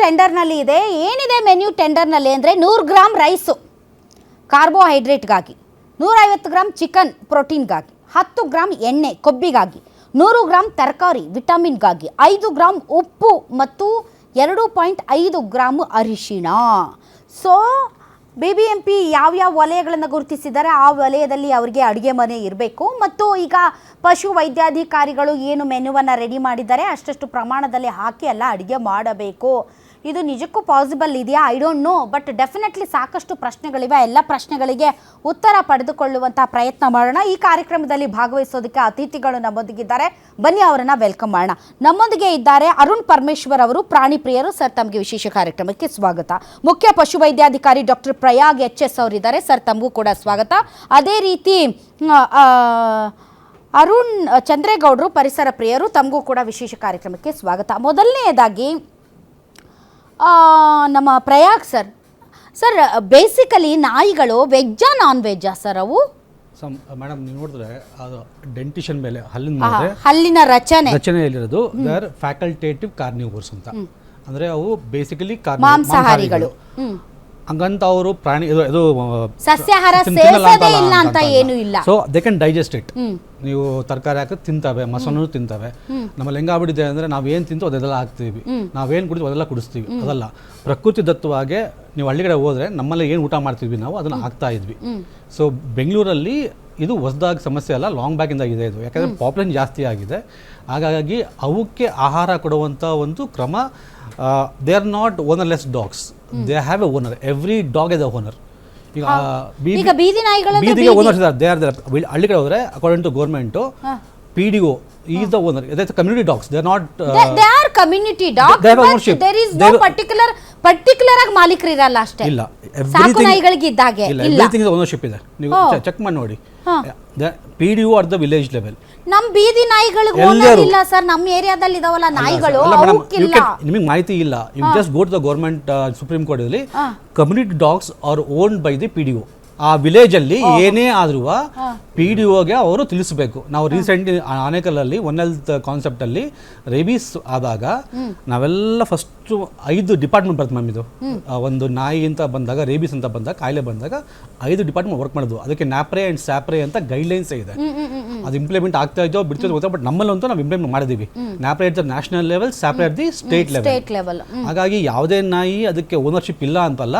ಟೆಂಡರ್ನಲ್ಲಿ ಇದೆ. ಏನಿದೆ ಮೆನ್ಯೂ ಟೆಂಡರ್ನಲ್ಲಿ ಅಂದರೆ 100 ಗ್ರಾಮ್ ರೈಸು ಕಾರ್ಬೋಹೈಡ್ರೇಟ್ಗಾಗಿ, 150 ಗ್ರಾಮ್ ಚಿಕನ್ ಪ್ರೋಟೀನ್ಗಾಗಿ, 10 ಗ್ರಾಮ್ ಎಣ್ಣೆ ಕೊಬ್ಬಿಗಾಗಿ, 100 ಗ್ರಾಮ್ ತರಕಾರಿ ವಿಟಮಿನ್ಗಾಗಿ, 5 ಗ್ರಾಮ್ ಉಪ್ಪು ಮತ್ತು 2.5 ಗ್ರಾಮ್ ಅರಿಶಿಣ. ಸೊ BBMP ಯಾವ್ಯಾವ ವಲಯಗಳನ್ನು ಗುರುತಿಸಿದ್ದಾರೆ ಆ ವಲಯದಲ್ಲಿ ಅವರಿಗೆ ಅಡುಗೆ ಮನೆ ಇರಬೇಕು. ಮತ್ತು ಈಗ ಪಶು ವೈದ್ಯಾಧಿಕಾರಿಗಳು ಏನು ಮೆನುವನ್ನು ರೆಡಿ ಮಾಡಿದ್ದಾರೆ ಅಷ್ಟಷ್ಟು ಪ್ರಮಾಣದಲ್ಲಿ ಹಾಕಿ ಎಲ್ಲ ಅಡುಗೆ ಮಾಡಬೇಕು. ಇದು ನಿಜಕ್ಕೂ ಪಾಸಿಬಲ್ ಇದೆಯಾ? I don't know. But definitely ಸಾಕಷ್ಟು ಪ್ರಶ್ನೆಗಳಿವೆ. ಎಲ್ಲ ಪ್ರಶ್ನೆಗಳಿಗೆ ಉತ್ತರ ಪಡೆದುಕೊಳ್ಳುವಂಥ ಪ್ರಯತ್ನ ಮಾಡೋಣ. ಈ ಕಾರ್ಯಕ್ರಮದಲ್ಲಿ ಭಾಗವಹಿಸೋದಕ್ಕೆ ಅತಿಥಿಗಳು ನಮ್ಮೊಂದಿಗಿದ್ದಾರೆ. ಬನ್ನಿ ಅವರನ್ನು ವೆಲ್ಕಮ್ ಮಾಡೋಣ. ನಮ್ಮೊಂದಿಗೆ ಇದ್ದಾರೆ ಅರುಣ್ ಪರಮೇಶ್ವರ್ ಅವರು, ಪ್ರಾಣಿ ಪ್ರಿಯರು. ಸರ್, ತಮಗೆ ವಿಶೇಷ ಕಾರ್ಯಕ್ರಮಕ್ಕೆ ಸ್ವಾಗತ. ಮುಖ್ಯ ಪಶುವೈದ್ಯಾಧಿಕಾರಿ ಡಾಕ್ಟರ್ ಪ್ರಯಾಗ್ HS ಅವರಿದ್ದಾರೆ. ಸರ್, ತಮಗೂ ಕೂಡ ಸ್ವಾಗತ. ಅದೇ ರೀತಿ ಅರುಣ್ ಚಂದ್ರೇಗೌಡರು, ಪರಿಸರ ಪ್ರಿಯರು, ತಮಗೂ ಕೂಡ ವಿಶೇಷ ಕಾರ್ಯಕ್ರಮಕ್ಕೆ ಸ್ವಾಗತ. ಮೊದಲನೆಯದಾಗಿ ನಮ್ಮ ಪ್ರಯಾಗ್ ಸರ್, ಬೇಸಿಕಲಿ ನಾಯಿಗಳು ವೆಜ್ಜಾ ನಾನ್ ವೆಜ್ಜಾ ಸರ್? ಅವು ಮೇಡಮ್ ನೀವು ನೋಡಿದ್ರೆ ಅದು ಡೆಂಟಿಷನ್ ಮೇಲೆ ಹಲ್ಲಿನ ರಚನೆಯಲ್ಲಿರೋದು ದೇ ಆರ್ ಫ್ಯಾಕಲ್ಟೇಟಿವ್ ಕಾರ್ನಿವೋರ್ಸ್ ಅಂತ. ಅಂದ್ರೆ ಅವು ಬೇಸಿಕಲಿ ಮಾಂಸಾಹಾರಿಗಳು. ಹಂಗಂತ ಅವರು ಪ್ರಾಣಿ ಇದು ಸಸ್ಯಾಹಾರ ಸೇವಿಸೋದೇ ಇಲ್ಲ ಅಂತ ಏನು ಇಲ್ಲ. So they can digest it. ನೀವು ತರಕಾರಿ ಹಾಕಿದ್ರೆ ತಿಂತವೆ, ಮಸಾಲೂ ತಿಂತವೆ. ನಮ್ಮಲ್ಲಿ ಹೆಂಗಾಗ್ಬಿಟ್ಟಿದೆ ಅಂದ್ರೆ ನಾವೇನು ತಿಂತು ಅದೆಲ್ಲ ಹಾಕ್ತೀವಿ, ನಾವೇನು ಕುಡಿತೀವಿ ಅದೆಲ್ಲ ಕುಡಿಸ್ತೀವಿ. ಅದಲ್ಲ, ಪ್ರಕೃತಿ ದತ್ತವಾಗಿ ನೀವು ಹಳ್ಳಿಗಡೆ ಹೋದ್ರೆ ನಮ್ಮಲ್ಲಿ ಏನು ಊಟ ಮಾಡ್ತಿದ್ವಿ ನಾವು ಅದನ್ನ ಹಾಕ್ತಾ ಇದ್ವಿ. ಸೊ ಬೆಂಗಳೂರಲ್ಲಿ ಇದು ಹೊಸದಾಗಿ ಸಮಸ್ಯೆ ಅಲ್ಲ, ಲಾಂಗ್ ಬ್ಯಾಕಿಂದ ಇದೆ ಇದು. ಯಾಕಂದ್ರೆ ಪಾಪ್ಯುಲೇಷನ್ ಜಾಸ್ತಿ ಆಗಿದೆ. ಹಾಗಾಗಿ ಅವಕ್ಕೆ ಆಹಾರ ಕೊಡುವಂಥ ಒಂದು ಕ್ರಮ. They are not ownerless dogs, they have a owner. Every dog is a owner. ಈಗ ಬೀದಿಗೆ ಓನರ್ಸ್ ಇದ್ದಾರೆ. ದೇ ಆರ್ ಹಳ್ಳಿ ಕಡೆ ಹೋದ್ರೆ according to government PDO is the owner. That's community dogs. They are not. They are community dogs. They have ownership. There is no particular ಆಗಿ ಮಾಲೀಕರು ಇರಲ್ಲ ಅಷ್ಟೇ. ಇಲ್ಲ, ಸಾಕು ನಾಯಿಗಳಿಗೆ ಇದ್ದಾಗೆ ಇಲ್ಲ. Everything is ownership ಇದೆ. ನೀವು ಚೆಕ್ ಮಾಡಿ ನೋಡಿ. PDO at the village level. ನಮ್ಮ ಬೀದಿ ನಾಯಿಗಳಿಗೆ ಓನರ್ ಇಲ್ಲ ಸರ್. ನಮ್ಮ ಏರಿಯಾದಲ್ಲಿ ಇದಾವಲ್ಲ ನಾಯಿಗಳು, ಅವಕ್ಕಿಲ್ಲ. ನಿಮಗೆ ಮಾಹಿತಿ ಇಲ್ಲ. You just go to the government Supreme Court ಅಲ್ಲಿ community dogs are owned by the PDO. ಆ ವಿಲೇಜ್ ಅಲ್ಲಿ ಏನೇ ಆದ್ರೂ PDOಗೆ ಅವರು ತಿಳಿಸಬೇಕು. ನಾವು ರೀಸೆಂಟ್ಲಿ ಆನೇಕಲ್ಲಲ್ಲಿ ಒನ್ ಹೆಲ್ತ್ ಕಾನ್ಸೆಪ್ಟ್ ಅಲ್ಲಿ ರೇಬೀಸ್ ಆದಾಗ ನಾವೆಲ್ಲ ಫಸ್ಟ್ 5 ಡಿಪಾರ್ಟ್ಮೆಂಟ್ ಬರ್ತದೆ ಮ್ಯಾಮ್. ಇದು ಒಂದು ನಾಯಿ ಅಂತ ಬಂದಾಗ, ರೇಬೀಸ್ ಅಂತ ಬಂದಾಗ, ಕಾಯಿಲೆ ಬಂದಾಗ 5 ಡಿಪಾರ್ಟ್ಮೆಂಟ್ ವರ್ಕ್ ಮಾಡಿದ್ವು. ಅದಕ್ಕೆ ನ್ಯಾಪ್ರೆ ಅಂಡ್ ಸ್ಯಾಪ್ರೆ ಅಂತ ಗೈಡ್ಲೈನ್ಸ್ ಇದೆ. ಅದು ಇಂಪ್ಲಿಮೆಂಟ್ ಆಗ್ತಾ ಇದೆಯೋ ಬಿಡ್ತಿದ್ದೋ ಗೊತ್ತಾ, ಬಟ್ ನಮ್ಮಲ್ಲಂತೂ ನಾವು ಇಂಪ್ಲಿಮೆಂಟ್ ಮಾಡಿದೀವಿ. NAPRE at the national level, SAPRE at the state level. ಹಾಗಾಗಿ ಯಾವುದೇ ನಾಯಿ ಅದಕ್ಕೆ ಓನರ್ಶಿಪ್ ಇಲ್ಲ ಅಂತಲ್ಲ.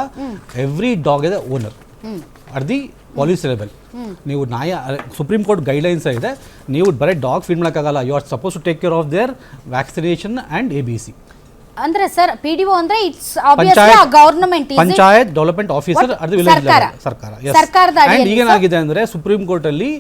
ಎವ್ರಿ ಡಾಗ್ ಇದೆ owner at the policy level. ನೀವು ನಾಯಿ ಸುಪ್ರೀಂ ಕೋರ್ಟ್ ಗೈಡ್ಲೈನ್ಸ್ ಇದೆ. ನೀವು ಬರೀ ಡಾಗ್ ಫೀಡ್ ಮಾಡೋಕ್ಕಾಗಲ್ಲ. You are suppose to take care of their vaccination and ABC. ಅಂದ್ರೆ ಸರ್ PDO ಅಂದ್ರೆ it's obviously government, panchayat development officer at the village level, ಸರ್ಕಾರದ ಅಡಿಯಲ್ಲಿ. ಏನಾಗಿದೆ ಅಂದ್ರೆ ಸುಪ್ರೀಂ ಕೋರ್ಟ್ ಅಲ್ಲಿ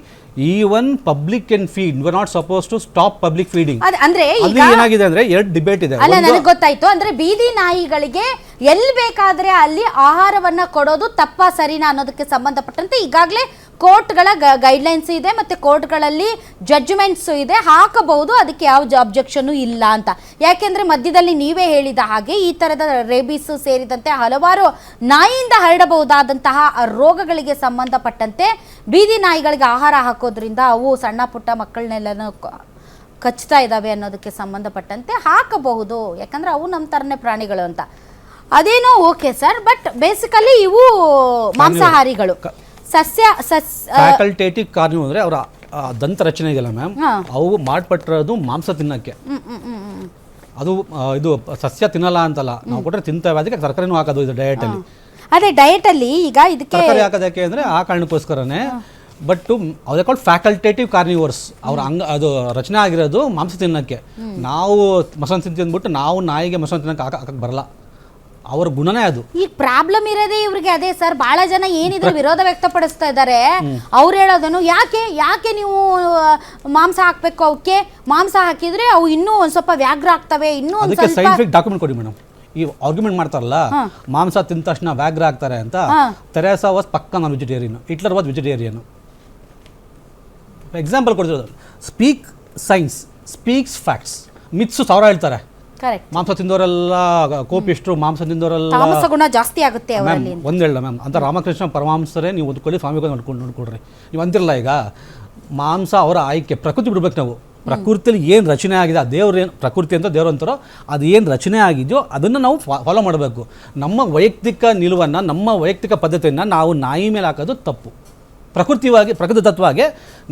even public can feed, you are not suppose to stop public feeding. ಅಂದ್ರೆ ಅಲ್ಲಿ ಏನಾಗಿದೆ ಅಂದ್ರೆ 2 ಡಿಬೇಟ್ ಇದೆ. ಅಲ್ಲ, ನನಗೆ ಗೊತ್ತಾಯ್ತು. ಅಂದ್ರೆ ಬೀದಿ ನಾಯಿಗಳಿಗೆ ಎಲ್ಲಿ ಬೇಕಾದ್ರೆ ಅಲ್ಲಿ ಆಹಾರವನ್ನ ಕೊಡೋದು ತಪ್ಪಾ ಸರಿನಾ ಅನ್ನೋದಕ್ಕೆ ಸಂಬಂಧಪಟ್ಟಂತೆ ಈಗಾಗಲೇ ಕೋರ್ಟ್ಗಳ ಗೈಡ್ಲೈನ್ಸ್ ಇದೆ, ಮತ್ತೆ ಕೋರ್ಟ್ಗಳಲ್ಲಿ ಜಡ್ಜ್ಮೆಂಟ್ಸ್ ಇದೆ. ಹಾಕಬಹುದು, ಅದಕ್ಕೆ ಯಾವ ಅಬ್ಜೆಕ್ಷನ್ ಇಲ್ಲ ಅಂತ. ಯಾಕೆಂದ್ರೆ ಮಧ್ಯದಲ್ಲಿ ನೀವೇ ಹೇಳಿದ ಹಾಗೆ ಈ ತರದ ರೇಬೀಸ್ ಸೇರಿದಂತೆ ಹಲವಾರು ನಾಯಿಯಿಂದ ಹರಡಬಹುದಾದಂತಹ ರೋಗಗಳಿಗೆ ಸಂಬಂಧಪಟ್ಟಂತೆ ಬೀದಿ ನಾಯಿಗಳಿಗೆ ಆಹಾರ ಹಾಕೋದ್ರಿಂದ ಅವು ಸಣ್ಣ ಪುಟ್ಟ ಮಕ್ಕಳನ್ನೆಲ್ಲ ಕಚ್ತಾ ಇದ್ದಾವೆ ಅನ್ನೋದಕ್ಕೆ ಸಂಬಂಧಪಟ್ಟಂತೆ ಹಾಕಬಹುದು. ಯಾಕಂದ್ರೆ ಅವು ನಮ್ಮ ಥರನೇ ಪ್ರಾಣಿಗಳು ಅಂತ. ಅದೇನೋ ಓಕೆ ಸರ್, ಬಟ್ ಬೇಸಿಕಲಿ ಇವು ಮಾಂಸಾಹಾರಿಗಳು. ಫ್ಯಾಕಲ್ಟೇಟಿವ್ ಕಾರ್ನಿವೋರ್ ಅಂದ್ರೆ ಅವರ ದಂತ ರಚನೆ ಇದೆಯಲ್ಲ ಮ್ಯಾಮ್, ಅವು ಮಾಡ್ಪಟ್ಟಿರೋದು ಮಾಂಸ ತಿನ್ನಕ್ಕೆ. ಅದು ಇದು ಸಸ್ಯ ತಿನ್ನಲ್ಲ ಅಂತಲ್ಲ, ನಾವು ಕೊಟ್ಟರೆ ತಿಂತೇವೆ. ಅದಕ್ಕೆ ತರಕಾರಿನೂ ಹಾಕೋದು ಇದು ಡಯಟ್ ಅಲ್ಲಿ. ಅದೇ ಡಯಟ್ ಅಲ್ಲಿ ಈಗ ಇದಕ್ಕೆ ತರಕಾರಿ ಹಾಕೋದಕ್ಕೆ ಅಂದ್ರೆ ಆ ಕಾರಣಕ್ಕೋಸ್ಕರನೇ. ಬಟ್ ಅದೇ ಕಾಲ್ಡ್ ಫ್ಯಾಕಲ್ಟೇಟಿವ್ ಕಾರ್ನಿವೋರ್ಸ್. ಅವ್ರ ಅದು ರಚನೆ ಆಗಿರೋದು ಮಾಂಸ ತಿನ್ನಕ್ಕೆ. ನಾವು ಮಸಾಲೆ ತಿಂದ್ಬಿಟ್ಟು ನಾವು ನಾಯಿಗೆ ಮಸಾಲೆ ತಿನ್ನಕ್ಕೆ ಹಾಕಕ್ಕೆ ಬರಲ್ಲ. ಅವರ ಗುಣನೇ ಅದು. ಈಗ ಪ್ರಾಬ್ಲಮ್ ಇರೋದೇ ಇವ್ರಿಗೆ ಅದೇ ಸರ್. ಬಹಳ ಜನ ಏನಿದ್ರು ವಿರೋಧ ವ್ಯಕ್ತಪಡಿಸ್ತಾ ಇದ್ದಾರೆ. ಅವ್ರು ಹೇಳೋದನ್ನು ಯಾಕೆ ನೀವು ಮಾಂಸ ಹಾಕ್ಬೇಕು, ಅವಕ್ಕೆ ಮಾಂಸ ಹಾಕಿದ್ರೆ ಅವು ಇನ್ನೂ ಒಂದ್ ಸ್ವಲ್ಪ ವ್ಯಾಘ್ರ ಆಗ್ತವೆ. ಇನ್ನೂ ಸೈಂಟಿಫಿಕ್ ಡಾಕ್ಯುಮೆಂಟ್ ಕೊಡಿ ಮೇಡಮ್. ಈ ಆರ್ಗ್ಯುಮೆಂಟ್ ಮಾಡ್ತಾರಲ್ಲ ಮಾಂಸ ತಿಂದ ತಕ್ಷಣ ವ್ಯಾಘ್ರ ಆಗ್ತಾರೆ ಅಂತ. ತೆರೇಸಾ ವಾಸ್ ಪಕ್ಕ non vegetarian, Hitler was vegetarian. Example ಕೊಡ್ತಿರೋದು. Speak science, speaks facts. Myths 1000 ಹೇಳ್ತಾರೆ. ಮಾಂಸ ತಿಂದವರೆಲ್ಲ ಕೋಪಿಷ್ಟರು, ಮಾಂಸ ತಿಂದವರೆಲ್ಲ ತಾಮಸ ಗುಣ ಜಾಸ್ತಿ ಆಗುತ್ತೆ ಅವರಲ್ಲಿ. ಒಂದು ಹೇಳ ಮ್ಯಾಮ್ ಅಂತ ರಾಮಕೃಷ್ಣ ಪರಮಹಂಸರೇ ನೀವು ಓದ್ಕೊಳ್ಳಿ, ಸ್ವಾಮಿಗಳು ನೋಡ್ಕೊಡ್ರಿ. ನೀವು ಅಂತಿರಲ್ಲ ಈಗ ಮಾಂಸ ಅವರ ಆಯ್ಕೆ, ಪ್ರಕೃತಿ ಬಿಡ್ಬೇಕು ನಾವು. ಪ್ರಕೃತಿಯಲ್ಲಿ ಏನು ರಚನೆ ಆಗಿದೆ ಆ ದೇವ್ರು ಏನು ಪ್ರಕೃತಿ ಅಂತ ದೇವ್ರು ಅಂತಾರೋ ಅದು ಏನು ರಚನೆ ಆಗಿದೆಯೋ ಅದನ್ನು ನಾವು ಫಾಲೋ ಮಾಡಬೇಕು. ನಮ್ಮ ವೈಯಕ್ತಿಕ ನಿಲುವನ್ನು ನಮ್ಮ ವೈಯಕ್ತಿಕ ಪದ್ಧತಿಯನ್ನು ನಾವು ನಾಯಿ ಮೇಲೆ ಹಾಕೋದು ತಪ್ಪು. ಪ್ರಕೃತಿ ತತ್ವವಾಗಿ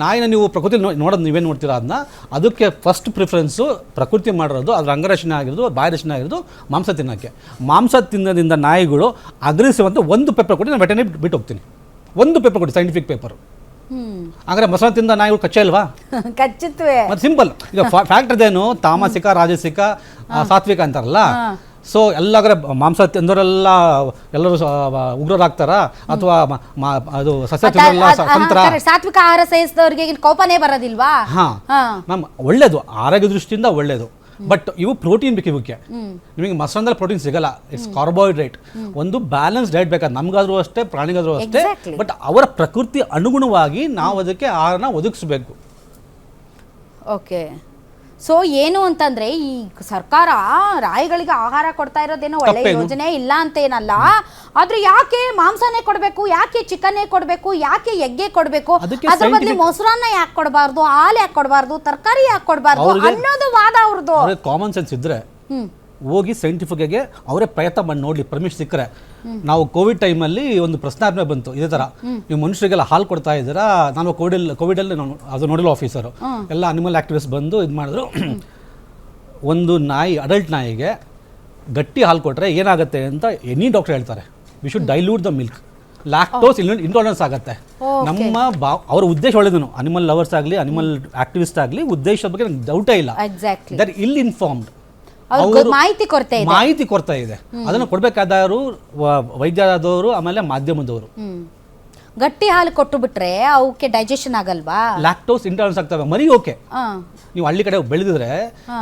ನಾಯಿನ ನೀವು ಪ್ರಕೃತಿ ನೋಡೋದು ನೀವೇನು ನೋಡ್ತೀರಾ ಅದನ್ನ, ಅದಕ್ಕೆ ಫಸ್ಟ್ ಪ್ರಿಫರೆನ್ಸು ಪ್ರಕೃತಿ ಮಾಡಿರೋದು ಅದ್ರ ಅಂಗರಚನೆ ಆಗಿರೋದು ಬಾಯಿ ರಚನೆ ಆಗಿರೋದು ಮಾಂಸ ತಿನ್ನೋಕ್ಕೆ. ಮಾಂಸ ತಿನ್ನೋದ್ರಿಂದ ನಾಯಿಗಳು ಅಗ್ರೆಸಿವ್ ಅಂತ ಒಂದು ಪೇಪರ್ ಕೊಟ್ಟು ನಾನು ವೆಟರ್ನರಿ ಬಿಟ್ಟು ಹೋಗ್ತೀನಿ. ಒಂದು ಪೇಪರ್ ಕೊಡಿ, ಸೈಂಟಿಫಿಕ್ ಪೇಪರ್. ಅಂದರೆ ಮೊಸರು ತಿಂದ ನಾಯಿಗಳು ಕಚ್ಚೆ ಅಲ್ವಾ? ಕಚ್ಚುತ್ತವೆ. ಮತ್ತು ಸಿಂಪಲ್. ಈಗ ಫ್ಯಾಕ್ಟ್ ಅದೇನು, ತಾಮಸಿಕ ರಾಜಸಿಕ ಸಾತ್ವಿಕ ಅಂತಾರಲ್ಲ. ಸೊ ಎಲ್ಲಾಗ್ರೆ ಮಾಂಸ ತಿಂದವರೆಲ್ಲ ಎಲ್ಲರೂ ಉಗ್ರರಾಗ್ತಾರ ಅಥವಾ ಅದು ಸಸ್ಯ ತಿನ್ನೋರೆಲ್ಲ ಸಂತರ? ಸಾತ್ವಿಕ ಆಹಾರ ಸೇವಿಸಿದವರಿಗೆ ಕೋಪನೇ ಬರೋದಿಲ್ವಾ? ಮ್ಯಾಮ್ ಒಳ್ಳೇದು, ಆರೋಗ್ಯ ದೃಷ್ಟಿಯಿಂದ ಒಳ್ಳೇದು. ಬಟ್ ಇವು ಪ್ರೋಟೀನ್ ಬೇಕು. ಇವಕ್ಕೆ ನಿಮಗೆ ಮೊಸರದಲ್ಲಿ ಪ್ರೋಟೀನ್ ಸಿಗಲ್ಲ, ಇಟ್ಸ್ ಕಾರ್ಬೋಹೈಡ್ರೇಟ್. ಒಂದು ಬ್ಯಾಲೆನ್ಸ್ ಡಯಟ್ ಬೇಕಾದ ನಮಗಾದ್ರೂ ಅಷ್ಟೇ ಪ್ರಾಣಿಗಾದ್ರೂ ಅಷ್ಟೇ. ಬಟ್ ಅವರ ಪ್ರಕೃತಿ ಅನುಗುಣವಾಗಿ ನಾವು ಅದಕ್ಕೆ ಆಹಾರನ ಒದಗಿಸ್ಬೇಕು. ಓಕೆ. ಸೊ ಏನು ಅಂತಂದ್ರೆ ಈ ಸರ್ಕಾರ ರಾಯಿಗಳಿಗೆ ಆಹಾರ ಕೊಡ್ತಾ ಇರೋದೇನೋ ಒಳ್ಳೆ ಯೋಜನೆ ಇಲ್ಲ ಅಂತ ಏನಲ್ಲ, ಆದ್ರೆ ಯಾಕೆ ಮಾಂಸನೇ ಕೊಡ್ಬೇಕು, ಯಾಕೆ ಚಿಕನ್ನೇ ಕೊಡ್ಬೇಕು, ಯಾಕೆ ಎಗ್ಗೆ ಕೊಡ್ಬೇಕು, ಅದ್ರ ಬದಲು ಮೊಸರನ್ನ ಯಾಕೆ ಕೊಡಬಾರ್ದು, ಹಾಲು ಯಾಕೆ ಕೊಡಬಾರ್ದು, ತರಕಾರಿ ಯಾಕೆ ಕೊಡಬಾರ್ದು ಅನ್ನೋದು ವಾದ ಅವ್ರದ್ದು. ಕಾಮನ್ ಸೆನ್ಸ್ ಇದ್ರೆ ಹೋಗಿ ಸೈಂಟಿಫಿಕ್ ಆಗಿ ಅವರೇ ಪ್ರಯತ್ನ ಮಾಡಿ ನೋಡ್ಲಿ, ಪರ್ಮಿಷನ್ ಸಿಕ್ಕರೆ. ನಾವು ಕೋವಿಡ್ ಟೈಮಲ್ಲಿ ಒಂದು ಪ್ರಶ್ನಾರ್ಹಣೆ ಬಂತು ಇದೇ ಥರ, ನೀವು ಮನುಷ್ಯರಿಗೆಲ್ಲ ಹಾಲು ಕೊಡ್ತಾ ಇದ್ದೀರಾ. ನಾನು ಕೋವಿಡಲ್ಲಿ ನಾನು ಅದು ನೋಡಲ್ ಆಫೀಸರು ಎಲ್ಲ ಅನಿಮಲ್ ಆಕ್ಟಿವಿಸ್ಟ್ ಬಂದು ಇದು ಮಾಡಿದ್ರು. ಒಂದು ನಾಯಿ, ಅಡಲ್ಟ್ ನಾಯಿಗೆ ಗಟ್ಟಿ ಹಾಲು ಕೊಟ್ಟರೆ ಏನಾಗುತ್ತೆ ಅಂತ ಎನಿ ಡಾಕ್ಟರ್ ಹೇಳ್ತಾರೆ, we should dilute the milk. Lactose intolerance ಆಗುತ್ತೆ. ನಮ್ಮ ಅವರ ಉದ್ದೇಶ ಒಳ್ಳೆದನು, ಅನಿಮಲ್ ಲವರ್ಸ್ ಆಗಲಿ ಅನಿಮಲ್ ಆಕ್ಟಿವಿಸ್ಟ್ ಆಗಲಿ, ಉದ್ದೇಶದ ಬಗ್ಗೆ ನಂಗೆ ಡೌಟೇ ಇಲ್ಲ. ದಟ್ ಇಲ್ ಇನ್ಫಾರ್ಮ್ಡ್, ಮಾಹಿತಿ ಕೊರತೆ ಇದೆ. ಅದನ್ನು ಕೊಡ್ಬೇಕಾದವರು ವೈದ್ಯರಾದವರು, ಆಮೇಲೆ ಮಾಧ್ಯಮದವರು. ಗಟ್ಟಿ ಹಾಲು ಕೊಟ್ಟು ಬಿಟ್ರೆ ಅವಕ್ಕೆ ಡೈಜೆಷನ್ ಆಗಲ್ವಾ? ಲ್ಯಾಕ್ಟೋಸ್ ಇಂಟಾಲರೆನ್ಸ್ ಆಗ್ತವೆ. ಮರಿ ಓಕೆ, ನೀವು ಹಳ್ಳಿ ಕಡೆ ಬೆಳೆದಿದ್ರೆ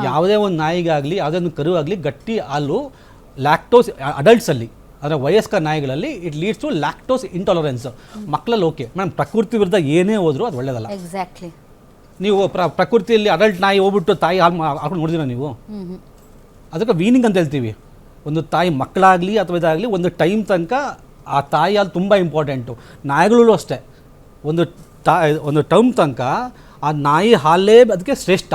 ಯಾವುದೇ ಒಂದು ನಾಯಿಗಾಗಲಿ ಯಾವುದೇ ಒಂದು ಕರು ಆಗಲಿ ಗಟ್ಟಿ ಹಾಲು ಲ್ಯಾಕ್ಟೋಸ್ ಅಡಲ್ಟ್ಸ್ ಅಲ್ಲಿ, ಅಂದರೆ ವಯಸ್ಕ ನಾಯಿಗಳಲ್ಲಿ it leads to lactose intolerance. ಮಕ್ಕಳಲ್ಲಿ ಓಕೆ ಮೇಡಮ್, ಪ್ರಕೃತಿ ವಿರುದ್ಧ ಏನೇ ಹೋದ್ರು ಅದು ಒಳ್ಳೇದಲ್ಲ. ಎಕ್ಸಾಕ್ಟ್ಲಿ. ನೀವು ಪ್ರಕೃತಿಯಲ್ಲಿ ಅಡಲ್ಟ್ ನಾಯಿ ಹೋಗ್ಬಿಟ್ಟು ತಾಯಿ ಹಾಲು ಹಾಕೊಂಡು ನೋಡಿದಿರ ನೀವು? ಅದಕ್ಕೆ ವೀನಿಂಗ್ ಅಂತ ಹೇಳ್ತೀವಿ. ಒಂದು ತಾಯಿ ಮಕ್ಕಳಾಗಲಿ ಅಥವಾ ಇದಾಗಲಿ ಒಂದು ಟೈಮ್ ತನಕ ಆ ತಾಯಿ ಹಾಲು ತುಂಬ ಇಂಪಾರ್ಟೆಂಟು. ನಾಯಿಗಳಲ್ಲೂ ಅಷ್ಟೇ, ಒಂದು ಟರ್ಮ್ ತನಕ ಆ ನಾಯಿ ಹಾಲೇ ಅದಕ್ಕೆ ಶ್ರೇಷ್ಠ.